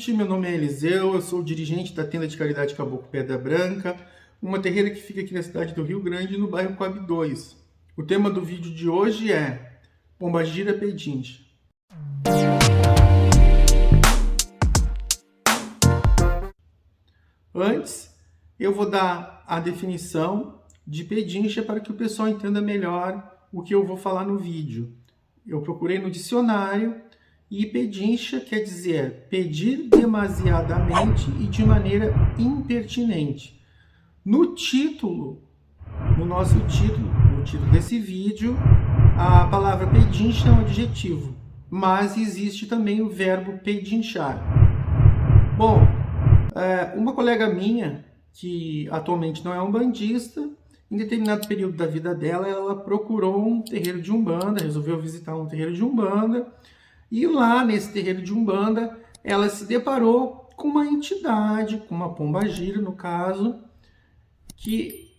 noite, meu nome é Eliseu, eu sou dirigente da tenda de caridade Caboclo Pedra Branca, uma terreira que fica aqui na cidade do Rio Grande, no bairro Coab 2. O tema do vídeo de hoje é Pombagira Pedinte. Antes, eu vou dar a definição de pedincha para que o pessoal entenda melhor o que eu vou falar no vídeo. Eu procurei no dicionário e pedincha quer dizer pedir demasiadamente e de maneira impertinente. No nosso título, no título desse vídeo, a palavra pedincha é um adjetivo, mas existe também o verbo pedinchar. Bom, uma colega minha, que atualmente não é umbandista, em determinado período da vida dela, ela procurou um terreiro de Umbanda, resolveu visitar um terreiro de Umbanda, e lá nesse terreiro de Umbanda, ela se deparou com uma entidade, com uma pombagira, no caso, que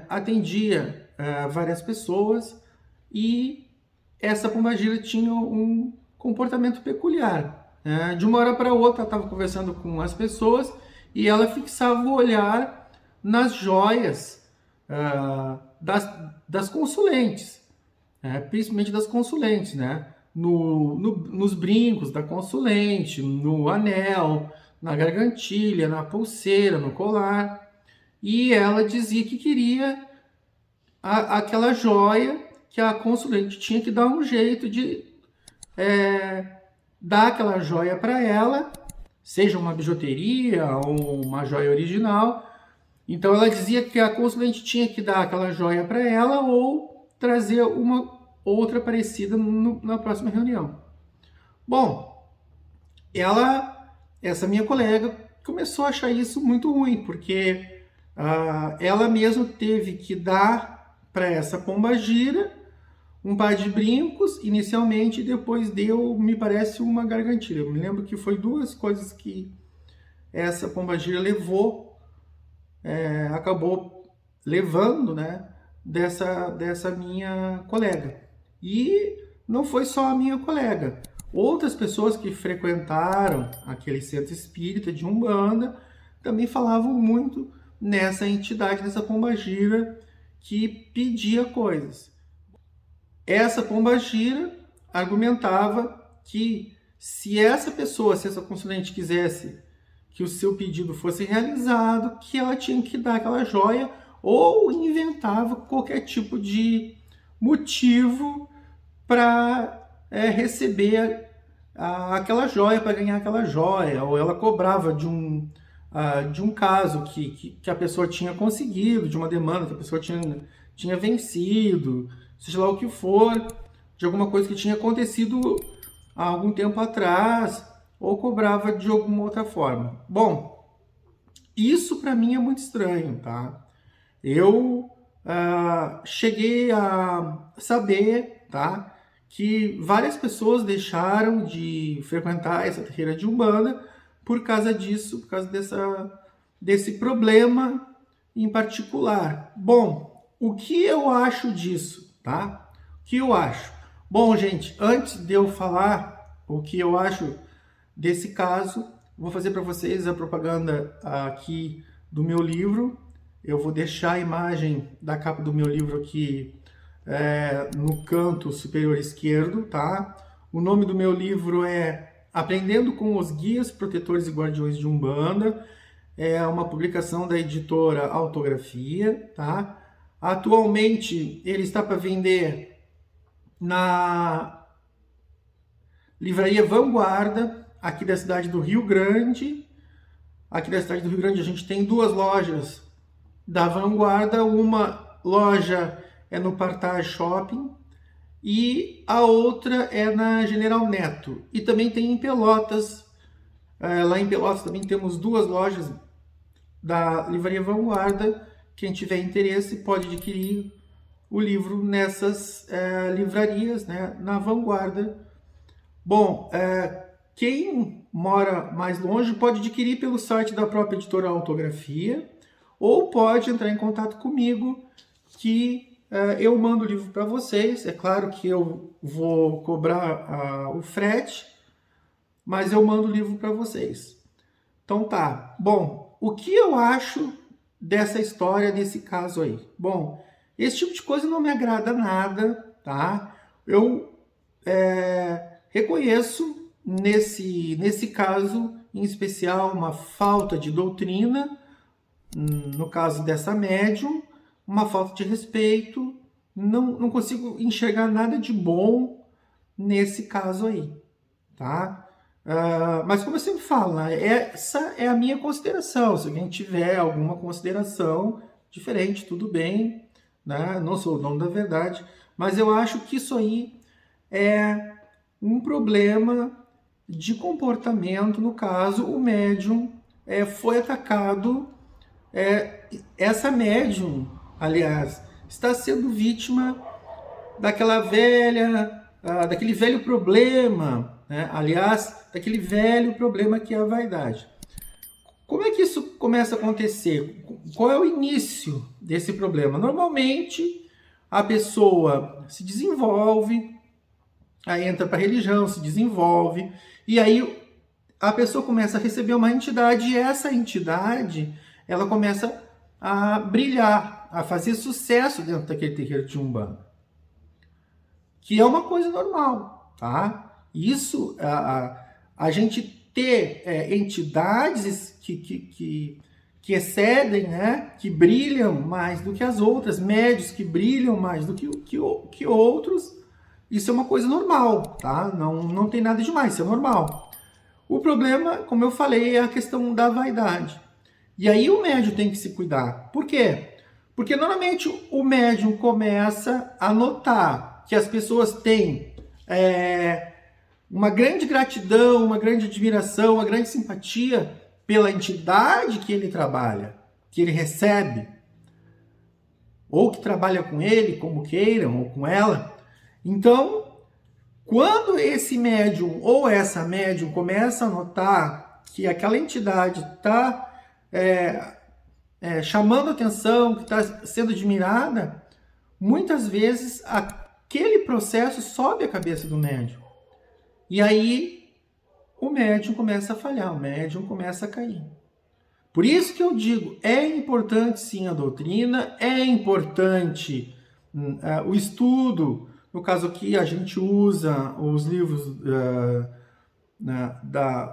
atendia várias pessoas, e essa pombagira tinha um comportamento peculiar. De uma hora para outra, ela estava conversando com as pessoas e ela fixava o olhar nas joias das consulentes, principalmente das consulentes, né? Nos brincos da consulente, no anel, na gargantilha, na pulseira, no colar. E ela dizia que queria aquela joia, que a consulente tinha que dar um jeito de dar aquela joia para ela, seja uma bijuteria ou uma joia original. Então ela dizia que a consulente tinha que dar aquela joia para ela ou trazer uma outra parecida na próxima reunião. Bom, essa minha colega começou a achar isso muito ruim, porque ela mesma teve que dar para essa pombagira um par de brincos inicialmente, e depois deu, me parece, uma gargantilha. Eu me lembro que foi duas coisas que essa pombagira acabou levando, né, dessa minha colega. E não foi só a minha colega. Outras pessoas que frequentaram aquele centro espírita de Umbanda também falavam muito nessa entidade, dessa pombagira que pedia coisas. Essa pombagira argumentava que se essa consulente quisesse que o seu pedido fosse realizado, que ela tinha que dar aquela joia, ou inventava qualquer tipo de motivo para receber aquela joia, para ganhar aquela joia, ou ela cobrava de um caso que a pessoa tinha conseguido, de uma demanda que a pessoa tinha vencido, seja lá o que for, de alguma coisa que tinha acontecido há algum tempo atrás, ou cobrava de alguma outra forma. Bom, isso para mim é muito estranho, tá? Eu cheguei a saber, tá, que várias pessoas deixaram de frequentar essa terreira de Umbanda por causa disso, por causa desse problema em particular. Bom, o que eu acho disso, tá? O que eu acho? Bom, gente, antes de eu falar o que eu acho desse caso, vou fazer para vocês a propaganda aqui do meu livro. Eu vou deixar a imagem da capa do meu livro aqui no canto superior esquerdo, tá? O nome do meu livro é Aprendendo com os Guias, Protetores e Guardiões de Umbanda. É uma publicação da editora Autografia, tá? Atualmente ele está para vender na Livraria Vanguarda, aqui da cidade do Rio Grande. Aqui da cidade do Rio Grande a gente tem duas lojas da Vanguarda. Uma loja é no Partage Shopping e a outra é na General Neto. E também tem em Pelotas. Lá em Pelotas também temos duas lojas da Livraria Vanguarda. Quem tiver interesse pode adquirir o livro nessas livrarias, né, na Vanguarda. Bom, quem mora mais longe pode adquirir pelo site da própria editora Autografia, ou pode entrar em contato comigo, que eu mando o livro para vocês. É claro que eu vou cobrar o frete, mas eu mando o livro para vocês. Então tá. Bom, o que eu acho dessa história, desse caso aí? Bom, esse tipo de coisa não me agrada nada, tá? Eu reconheço nesse caso, em especial, uma falta de doutrina, no caso dessa médium, uma falta de respeito, não consigo enxergar nada de bom nesse caso aí, tá? Mas como eu sempre falo, né, essa é a minha consideração. Se alguém tiver alguma consideração diferente, tudo bem, né? Não sou o dono da verdade, mas eu acho que isso aí é um problema de comportamento. No caso, o médium foi atacado. Essa médium, aliás, está sendo vítima daquele velho problema, né? Aliás, daquele velho problema que é a vaidade. Como é que isso começa a acontecer? Qual é o início desse problema? Normalmente, a pessoa se desenvolve, aí entra para a religião, se desenvolve, e aí a pessoa começa a receber uma entidade, e essa entidade, ela começa a brilhar, a fazer sucesso dentro daquele terreiro de Umbanda. Que é uma coisa normal, tá? Isso, a gente ter entidades que excedem, né? Que brilham mais do que as outras, médios que brilham mais do que outros, isso é uma coisa normal, tá? Não tem nada demais, isso é normal. O problema, como eu falei, é a questão da vaidade. E aí o médium tem que se cuidar. Por quê? Porque normalmente o médium começa a notar que as pessoas têm uma grande gratidão, uma grande admiração, uma grande simpatia pela entidade que ele trabalha, que ele recebe, ou que trabalha com ele, como queiram, ou com ela. Então, quando esse médium ou essa médium começa a notar que aquela entidade está chamando atenção, que está sendo admirada, muitas vezes aquele processo sobe a cabeça do médium. E aí o médium começa a falhar, o médium começa a cair. Por isso que eu digo, é importante sim a doutrina, é importante o estudo. No caso aqui, a gente usa os livros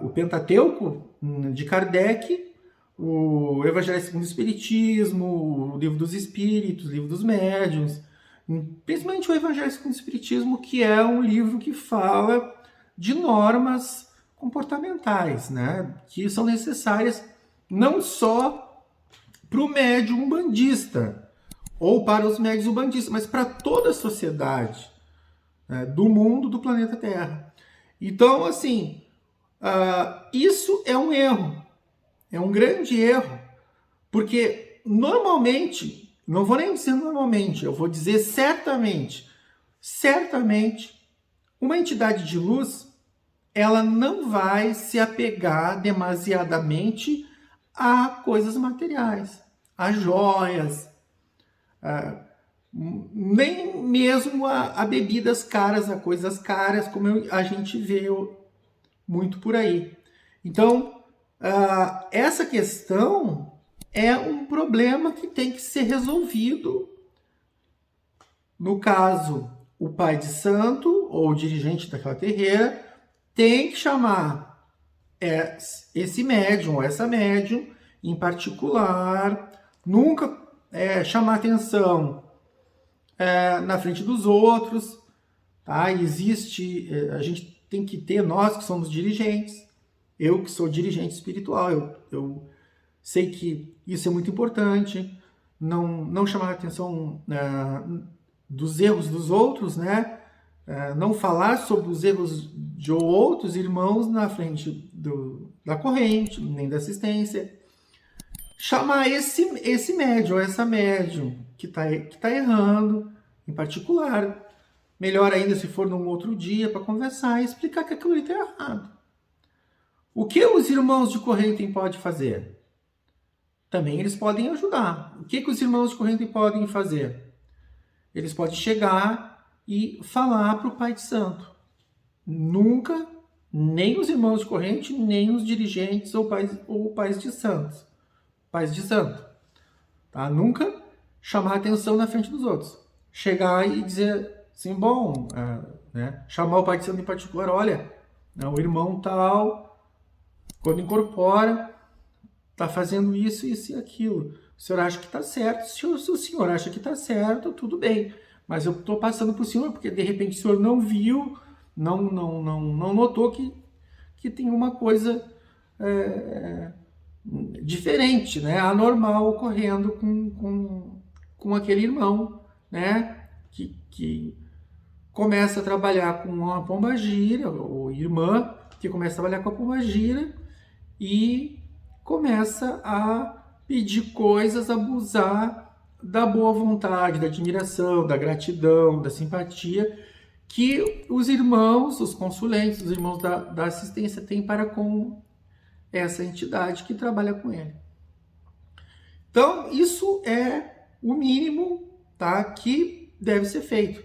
o Pentateuco de Kardec, o Evangelho segundo o Espiritismo, o Livro dos Espíritos, o Livro dos Médiuns, principalmente o Evangelho segundo o Espiritismo, que é um livro que fala de normas comportamentais, né, que são necessárias não só para o médium umbandista ou para os médios umbandistas, mas para toda a sociedade, né, do mundo, do planeta Terra. Então, assim, isso é um erro, é um grande erro, porque normalmente, não vou nem dizer normalmente, eu vou dizer certamente, uma entidade de luz, ela não vai se apegar demasiadamente a coisas materiais, a joias, nem mesmo a bebidas caras, a coisas caras, como a gente vê muito por aí. Então, essa questão é um problema que tem que ser resolvido. No caso, o pai de santo ou o dirigente daquela terreira tem que chamar esse médium ou essa médium em particular, nunca chamar atenção na frente dos outros, tá? Existe, a gente tem que ter, nós que somos dirigentes, eu que sou dirigente espiritual, eu sei que isso é muito importante, não chamar atenção dos erros dos outros, né? Não falar sobre os erros de outros irmãos na frente da corrente, nem da assistência. Chamar esse médium, essa médium que tá errando, em particular. Melhor ainda se for num outro dia para conversar e explicar que aquilo ali está errado. O que os irmãos de corrente podem fazer? Também eles podem ajudar. O que os irmãos de corrente podem fazer? Eles podem chegar e falar para o Pai de Santo. Nunca nem os irmãos de corrente, nem os dirigentes ou pais de santos. Pais de santo. Tá? Nunca chamar atenção na frente dos outros. Chegar e dizer assim, bom, né? Chamar o pai de santo em particular, olha, né, o irmão tal, quando incorpora, está fazendo isso, isso e aquilo. O senhor acha que está certo? Se o senhor acha que está certo, tudo bem. Mas eu estou passando por cima, porque de repente o senhor não viu, não notou que tem uma coisa diferente, né? Anormal ocorrendo com aquele irmão, né? Que começa a trabalhar com a pombagira, ou irmã, que começa a trabalhar com a pombagira e começa a pedir coisas, abusar da boa vontade, da admiração, da gratidão, da simpatia que os irmãos, os consulentes, os irmãos da assistência têm para com essa entidade que trabalha com ele. Então, isso é o mínimo, tá, que deve ser feito.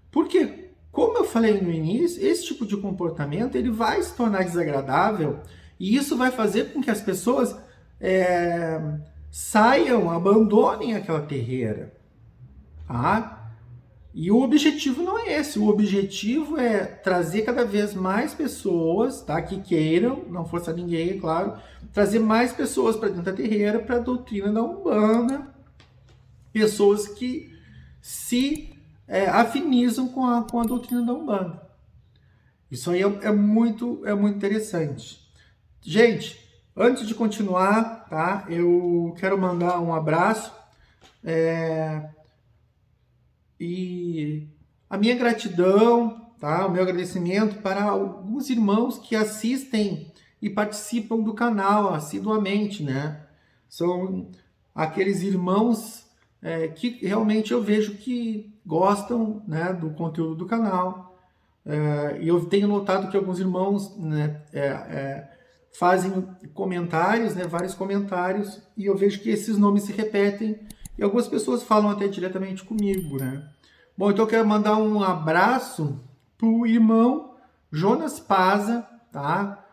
Porque, como eu falei no início, esse tipo de comportamento ele vai se tornar desagradável e isso vai fazer com que as pessoas saiam, abandonem aquela terreira. Tá? E o objetivo não é esse. O objetivo é trazer cada vez mais pessoas, tá, que queiram, não forçar ninguém, é claro, trazer mais pessoas para dentro da terreira, para a doutrina da Umbanda, pessoas que se afinizam com a doutrina da Umbanda. Isso aí é muito interessante. Gente, antes de continuar, tá, eu quero mandar um abraço e a minha gratidão, tá, o meu agradecimento para alguns irmãos que assistem e participam do canal assiduamente, né? São aqueles irmãos que realmente eu vejo que gostam, né, do conteúdo do canal. E eu tenho notado que alguns irmãos, né, fazem comentários, né, vários comentários, e eu vejo que esses nomes se repetem, e algumas pessoas falam até diretamente comigo, né? Bom, então eu quero mandar um abraço pro irmão Jonas Paza, tá?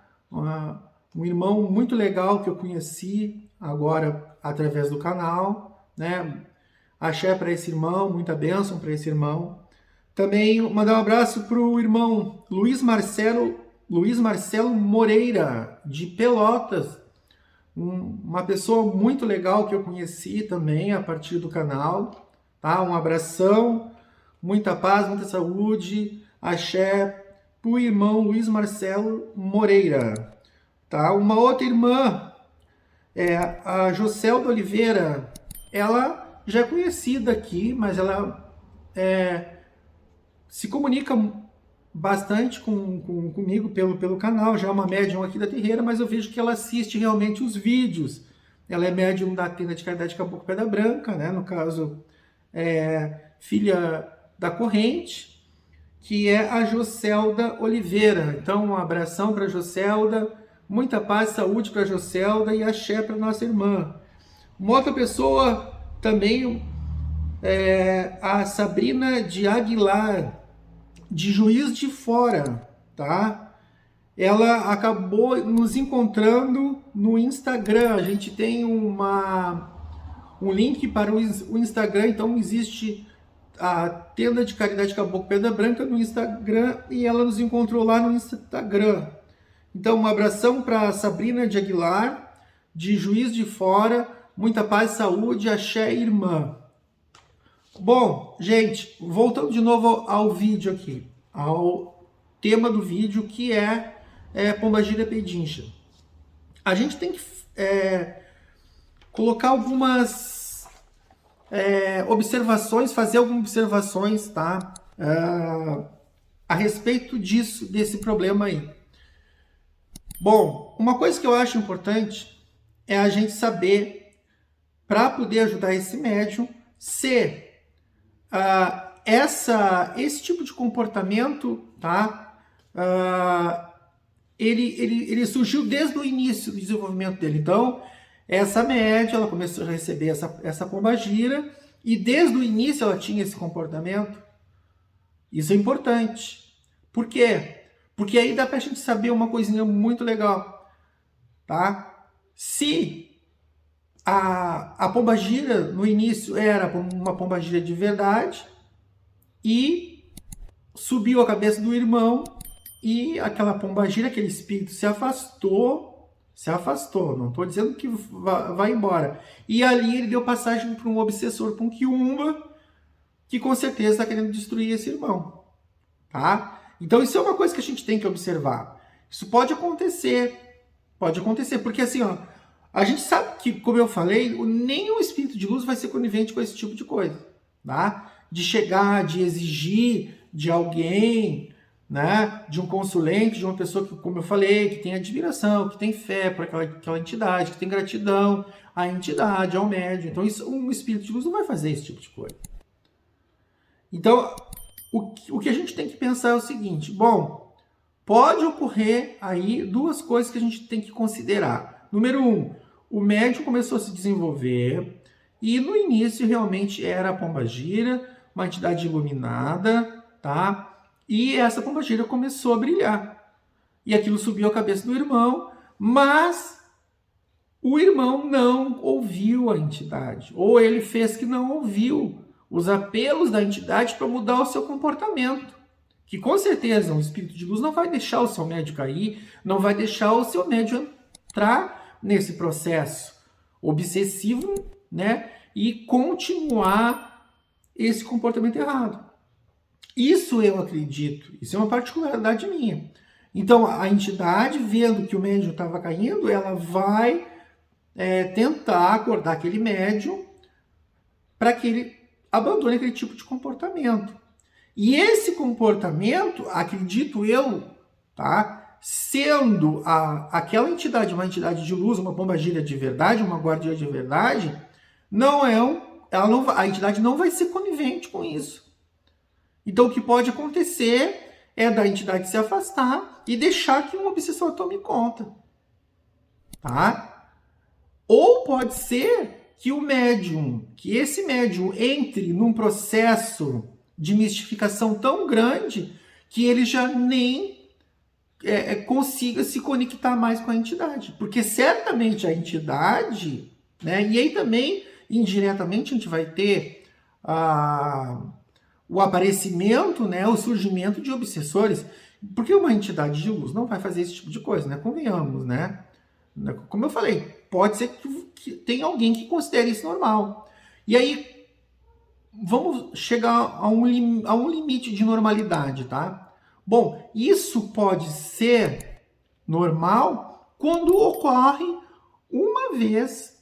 Um irmão muito legal que eu conheci agora através do canal, né? Axé para esse irmão, muita bênção para esse irmão. Também mandar um abraço pro irmão Luiz Marcelo Moreira, de Pelotas, uma pessoa muito legal que eu conheci também a partir do canal, tá? Um abração, muita paz, muita saúde, axé pro irmão Luiz Marcelo Moreira, tá? Uma outra irmã, a Jocelda Oliveira, ela já é conhecida aqui, mas ela se comunica bastante comigo pelo canal, já é uma médium aqui da terreira, mas eu vejo que ela assiste realmente os vídeos. Ela é médium da tenda de caridade Caboclo Pedra Branca, né? No caso, filha da corrente, que é a Jocelda Oliveira. Então, um abração para a Jocelda, muita paz e saúde para a Jocelda e axé para nossa irmã. Uma outra pessoa também, a Sabrina de Aguilar, de Juiz de Fora, tá? Ela acabou nos encontrando no Instagram. A gente tem um link para o Instagram, então existe a tenda de caridade Caboclo Pedra Branca no Instagram e ela nos encontrou lá no Instagram. Então, um abração para Sabrina de Aguilar, de Juiz de Fora, muita paz e saúde, axé, irmã. Bom, gente, voltando de novo ao vídeo aqui, ao tema do vídeo, que é Pombagira Pedincha. A gente tem que colocar algumas observações, fazer algumas observações, tá? A respeito desse problema aí. Bom, uma coisa que eu acho importante é a gente saber, para poder ajudar esse médium, se esse tipo de comportamento, tá? Ele surgiu desde o início do desenvolvimento dele. Então, essa média, ela começou a receber essa pombagira e desde o início ela tinha esse comportamento. Isso é importante. Por quê? Porque aí dá pra gente saber uma coisinha muito legal, tá? Se a pombagira no início era uma pombagira de verdade e subiu a cabeça do irmão e aquela pombagira, aquele espírito se afastou, não estou dizendo que vai embora. E ali ele deu passagem para um obsessor, para um quiumba, que com certeza está querendo destruir esse irmão, tá? Então isso é uma coisa que a gente tem que observar. Isso pode acontecer, porque assim, ó, a gente sabe que, como eu falei, nenhum espírito de luz vai ser conivente com esse tipo de coisa, tá? De chegar, de exigir de alguém, né? De um consulente, de uma pessoa que, como eu falei, que tem admiração, que tem fé por aquela entidade, que tem gratidão à entidade, ao médium. Então, isso, um espírito de luz não vai fazer esse tipo de coisa. Então, o que a gente tem que pensar é o seguinte: bom, pode ocorrer aí duas coisas que a gente tem que considerar. Número um, o médium começou a se desenvolver e no início realmente era a pombagira, uma entidade iluminada, tá? E essa pombagira começou a brilhar. E aquilo subiu a cabeça do irmão, mas o irmão não ouviu a entidade, ou ele fez que não ouviu os apelos da entidade para mudar o seu comportamento. Que com certeza um espírito de luz não vai deixar o seu médium cair, não vai deixar o seu médium entrar nesse processo obsessivo, né? E continuar esse comportamento errado. Isso eu acredito, isso é uma particularidade minha. Então a entidade, vendo que o médium estava caindo, ela vai tentar acordar aquele médium para que ele abandone aquele tipo de comportamento. E esse comportamento, acredito eu, tá? Sendo aquela entidade uma entidade de luz, uma pombagira de verdade, uma guardiã de verdade, a entidade não vai ser conivente com isso. Então o que pode acontecer é da entidade se afastar e deixar que um obsessor tome conta, tá? Ou pode ser que esse médium entre num processo de mistificação tão grande que ele já nem consiga se conectar mais com a entidade. Porque certamente a entidade, né, e aí também, indiretamente, a gente vai ter o aparecimento, né, o surgimento de obsessores, porque uma entidade de luz não vai fazer esse tipo de coisa, né? Convenhamos, né? Como eu falei, pode ser que tenha alguém que considere isso normal. E aí, vamos chegar a um limite de normalidade, tá? Bom, isso pode ser normal quando ocorre uma vez,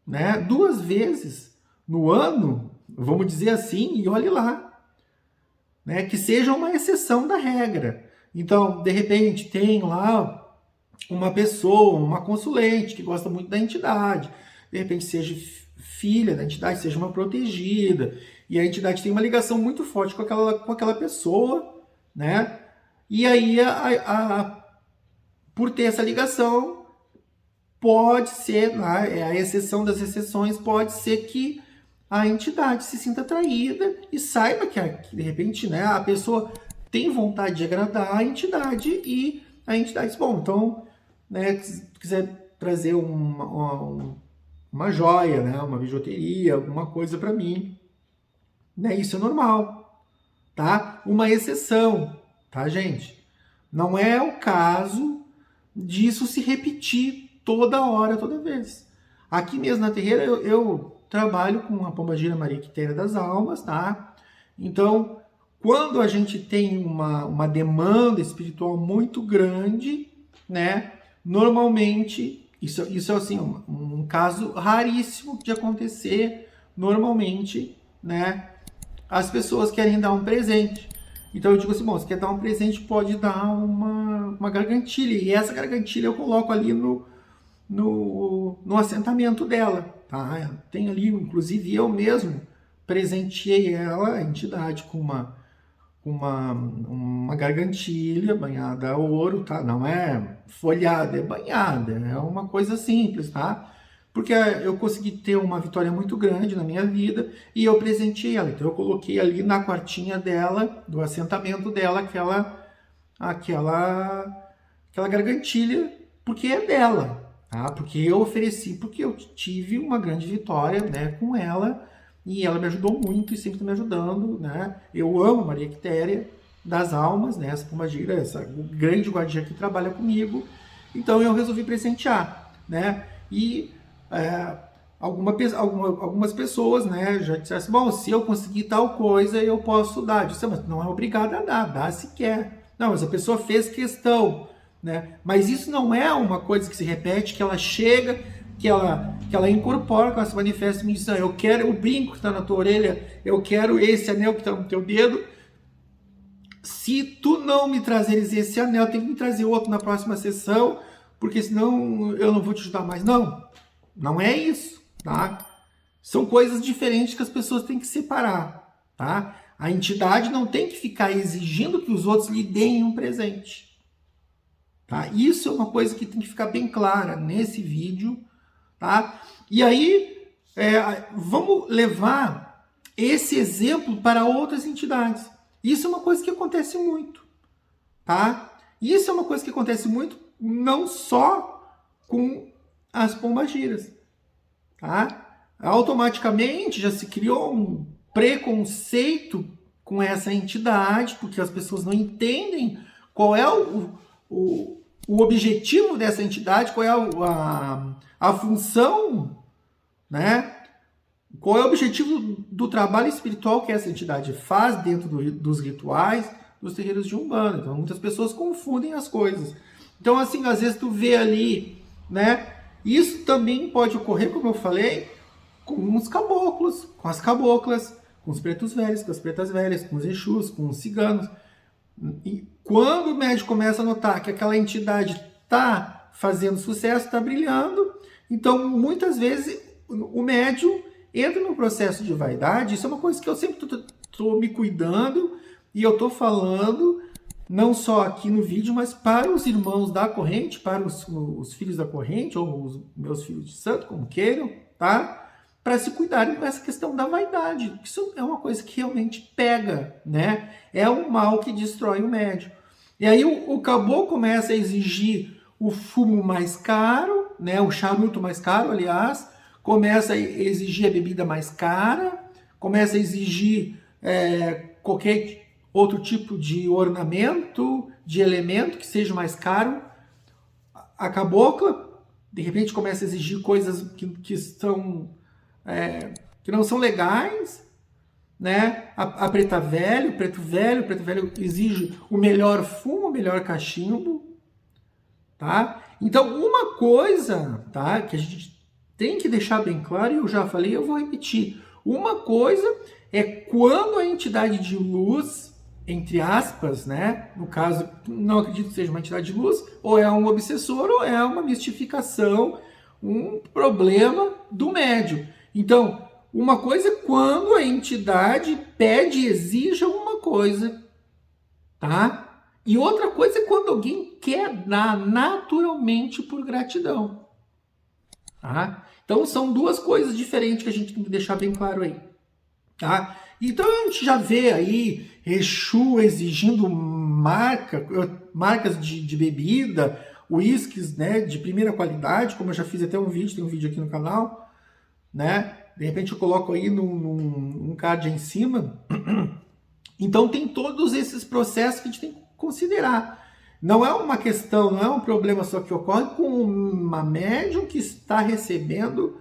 né? 2 vezes no ano, vamos dizer assim, e olhe lá, né? Que seja uma exceção da regra. Então, de repente, tem lá uma pessoa, uma consulente que gosta muito da entidade, de repente seja filha da entidade, seja uma protegida, e a entidade tem uma ligação muito forte com aquela pessoa, né? E aí, por ter essa ligação, pode ser, né, a exceção das exceções, pode ser que a entidade se sinta atraída e saiba que de repente, né, a pessoa tem vontade de agradar a entidade e a entidade diz, bom, então, né, se quiser trazer uma joia, né, uma bijuteria, alguma coisa para mim, né, isso é normal, tá? Uma exceção, tá, gente? Não é o caso disso se repetir toda hora, toda vez. Aqui mesmo na terreira eu trabalho com a pombagira Maria Quitéria das Almas, tá? Então, quando a gente tem uma demanda espiritual muito grande, né? Normalmente, isso é assim, um caso raríssimo de acontecer. Normalmente, né? As pessoas querem dar um presente. Então eu digo assim, bom, se quer dar um presente, pode dar uma gargantilha. E essa gargantilha eu coloco ali no assentamento dela, tá? Tem ali, inclusive eu mesmo presenteei ela, a entidade, com uma gargantilha banhada a ouro, tá? Não é folhada, é banhada, é uma coisa simples, tá? Porque eu consegui ter uma vitória muito grande na minha vida e eu presenteei ela. Então eu coloquei ali na quartinha dela, do assentamento dela, aquela gargantilha, porque é dela, tá? Porque eu ofereci, porque eu tive uma grande vitória, né, com ela, e ela me ajudou muito e sempre está me ajudando, né? Eu amo Maria Quitéria das Almas, né? Essa pombagira, essa grande guardiã que trabalha comigo. Então eu resolvi presentear, né? E algumas pessoas, né, já disseram assim, bom, se eu conseguir tal coisa, eu posso dar. Eu disse, mas não é obrigado a dar, dá se quer. Não, mas a pessoa fez questão, né? Mas isso não é uma coisa que se repete, que ela chega, que ela incorpora, que ela se manifesta e me diz, não, eu quero o brinco que está na tua orelha, eu quero esse anel que está no teu dedo. Se tu não me trazeres esse anel, tem que me trazer outro na próxima sessão, porque senão eu não vou te ajudar mais. Não, não é isso, tá? São coisas diferentes que as pessoas têm que separar, tá? A entidade não tem que ficar exigindo que os outros lhe deem um presente, tá? Isso é uma coisa que tem que ficar bem clara nesse vídeo, tá? E aí, vamos levar esse exemplo para outras entidades. Isso é uma coisa que acontece muito, tá? Isso é uma coisa que acontece muito não só com as pombagiras, tá? Automaticamente já se criou um preconceito com essa entidade, porque as pessoas não entendem qual é o objetivo dessa entidade, qual é a função, né? Qual é o objetivo do trabalho espiritual que essa entidade faz dentro dos rituais dos terreiros de Umbanda. Então, muitas pessoas confundem as coisas. Então, assim, às vezes tu vê ali, né? Isso também pode ocorrer, como eu falei, com os caboclos, com as caboclas, com os pretos velhos, com as pretas velhas, com os exus, com os ciganos. E quando o médium começa a notar que aquela entidade está fazendo sucesso, está brilhando, então, muitas vezes, o médium entra num processo de vaidade. Isso é uma coisa que eu sempre estou me cuidando e eu estou falando, não só aqui no vídeo, mas para os irmãos da corrente, para os filhos da corrente, ou os meus filhos de santo, como queiram, tá? Para se cuidarem com essa questão da vaidade. Isso é uma coisa que realmente pega, né? É um mal que destrói o médium. E aí o caboclo começa a exigir o fumo mais caro, né? O charuto mais caro, aliás, começa a exigir a bebida mais cara, começa a exigir qualquer outro tipo de ornamento, de elemento que seja mais caro. A cabocla, de repente, começa a exigir coisas que não são legais, né? A preta velho, o preto velho exige o melhor fumo, o melhor cachimbo, tá? Então, uma coisa, tá, que a gente tem que deixar bem claro, e eu já falei, eu vou repetir. Uma coisa é quando a entidade de luz, entre aspas, né? No caso, não acredito que seja uma entidade de luz, ou é um obsessor, ou é uma mistificação, um problema do médium. Então, uma coisa é quando a entidade pede e exige alguma coisa, tá? E outra coisa é quando alguém quer dar naturalmente por gratidão, tá? Então, são duas coisas diferentes que a gente tem que deixar bem claro aí, tá? Então, a gente já vê aí Exu exigindo marcas de bebida, uísques, né, de primeira qualidade, como eu já fiz até um vídeo, tem um vídeo aqui no canal, né? De repente eu coloco aí num card aí em cima. Então, tem todos esses processos que a gente tem que considerar. Não é uma questão, não é um problema só que ocorre com uma médium que está recebendo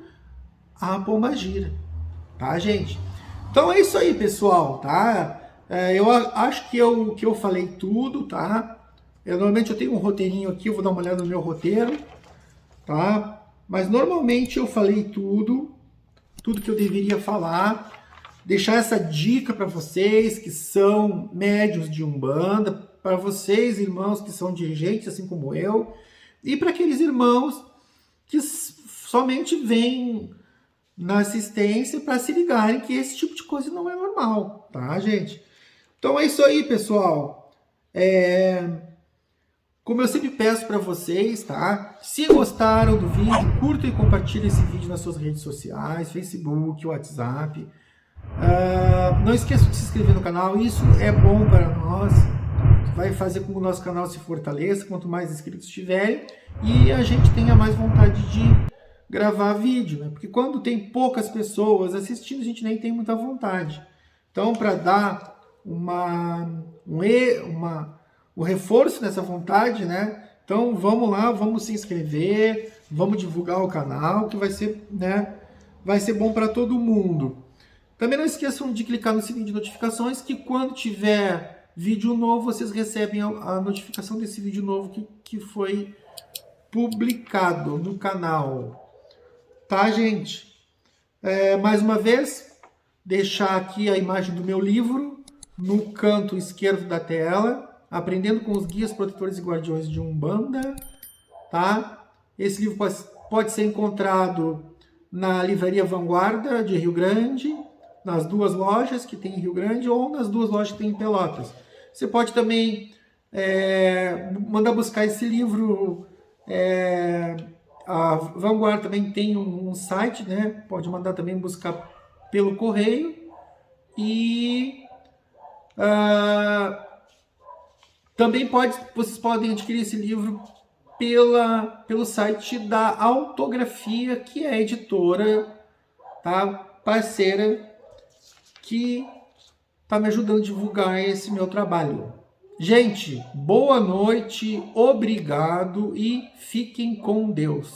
a pombagira, tá, gente? Então é isso aí, pessoal, tá? Eu acho que eu falei tudo, tá? Normalmente eu tenho um roteirinho aqui, eu vou dar uma olhada no meu roteiro, tá? Mas normalmente eu falei tudo que eu deveria falar. Deixar essa dica para vocês que são médiuns de Umbanda, para vocês, irmãos que são dirigentes, assim como eu, e para aqueles irmãos que somente vêm na assistência para se ligarem que esse tipo de coisa não é normal, tá, gente? Então é isso aí, pessoal. Como eu sempre peço para vocês, tá? Se gostaram do vídeo, curta e compartilhe esse vídeo nas suas redes sociais, Facebook, WhatsApp. Não esqueça de se inscrever no canal, isso é bom para nós. vai fazer com que o nosso canal se fortaleça, quanto mais inscritos tiverem, e a gente tenha mais vontade de gravar vídeo, né? Porque quando tem poucas pessoas assistindo, a gente nem tem muita vontade. Então, para dar um reforço nessa vontade, né? Então, vamos lá, vamos se inscrever, vamos divulgar o canal, que vai ser, né? Vai ser bom para todo mundo. Também não esqueçam de clicar no sininho de notificações, que quando tiver vídeo novo, vocês recebem a notificação desse vídeo novo que foi publicado no canal. Tá, gente? Mais uma vez, deixar aqui a imagem do meu livro no canto esquerdo da tela, Aprendendo com os Guias, Protetores e Guardiões de Umbanda. Tá? Esse livro pode ser encontrado na Livraria Vanguarda de Rio Grande, nas 2 lojas que tem em Rio Grande ou nas 2 lojas que tem em Pelotas. Você pode também mandar buscar esse livro. A Vanguarda também tem um site, né? Pode mandar também buscar pelo correio. E também vocês podem adquirir esse livro pelo site da Autografia, que é a editora, tá, parceira, que está me ajudando a divulgar esse meu trabalho. Gente, boa noite, obrigado e fiquem com Deus.